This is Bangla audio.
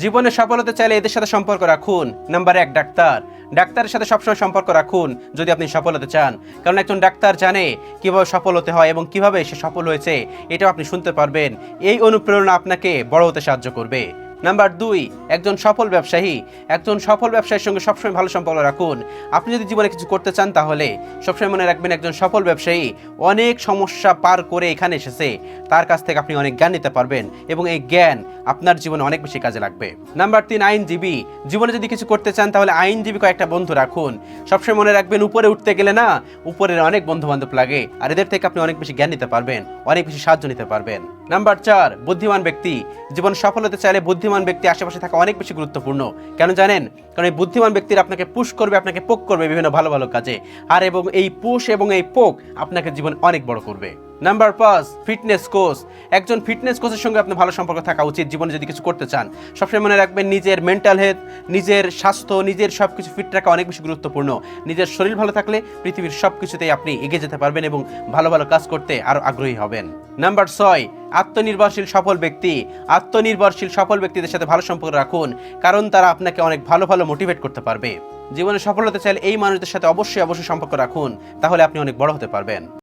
জীবনে সফল হতে চাইলে এদের সাথে সম্পর্ক রাখুন। Number 1, doctor. ডাক্তারের সাথে সবসময় সম্পর্ক রাখুন যদি আপনি সফল হতে চান, কারণ একজন ডাক্তার জানে কিভাবে সফল হতে হয় এবং কিভাবে সে সফল হয়েছে এটাও আপনি শুনতে পারবেন। এই অনুপ্রেরণা আপনাকে বড় হতে সাহায্য করবে। নাম্বার 2, একজন সফল ব্যবসায়ী। একজন সফল ব্যবসায়ীর সঙ্গে সবসময় ভালো সম্পর্ক রাখুন। আপনি যদি জীবনে কিছু করতে চান তাহলে সবসময় মনে রাখবেন একজন সফল ব্যবসায়ী অনেক সমস্যা পার করে এখানে এসেছে, তার কাছ থেকে আপনি অনেক জ্ঞান নিতে পারবেন এবং এই জ্ঞান আপনার জীবনে অনেক বেশি কাজে লাগবে। নাম্বার 3, আইনজীবী। জীবনে যদি কিছু করতে চান তাহলে আইনজীবী কয়েকটা বন্ধু রাখুন। সবসময় মনে রাখবেন উপরে উঠতে গেলে না উপরের অনেক বন্ধু বান্ধব লাগে, আর এদের থেকে আপনি অনেক বেশি জ্ঞান নিতে পারবেন, অনেক বেশি সাহায্য নিতে পারবেন। নাম্বার 4, বুদ্ধিমান ব্যক্তি। জীবন সফল হতে চাইলে বুদ্ধিমান ব্যক্তি আশেপাশে থাকা অনেক বেশি গুরুত্বপূর্ণ। কেন জানেন? কারণ এই বুদ্ধিমান ব্যক্তিরা আপনাকে পুশ করবে, আপনাকে পোক করবে বিভিন্ন ভালো ভালো কাজে, আর এবং এই পুশ এবং এই পোক আপনাকে জীবন অনেক বড় করবে। Number 5, fitness coach. একজন ফিটনেস কোচের সঙ্গে আপনার ভালো সম্পর্ক থাকা উচিত জীবনে যদি কিছু করতে চান। সবসময় মনে রাখবেন নিজের মেন্টাল হেলথ, নিজের স্বাস্থ্য, নিজের সব কিছু ফিট রাখা অনেক বেশি গুরুত্বপূর্ণ। নিজের শরীর ভালো থাকলে পৃথিবীর সব কিছুতেই আপনি এগিয়ে যেতে পারবেন এবং ভালো ভালো কাজ করতে আরও আগ্রহী হবেন। নাম্বার 6, আত্মনির্ভরশীল সফল ব্যক্তি। আত্মনির্ভরশীল সফল ব্যক্তিদের সাথে ভালো সম্পর্ক রাখুন, কারণ তারা আপনাকে অনেক ভালো ভালো মোটিভেট করতে পারবে। জীবনে সফল হতে চাইলে এই মানুষদের সাথে অবশ্যই সম্পর্ক রাখুন, তাহলে আপনি অনেক বড় হতে পারবেন।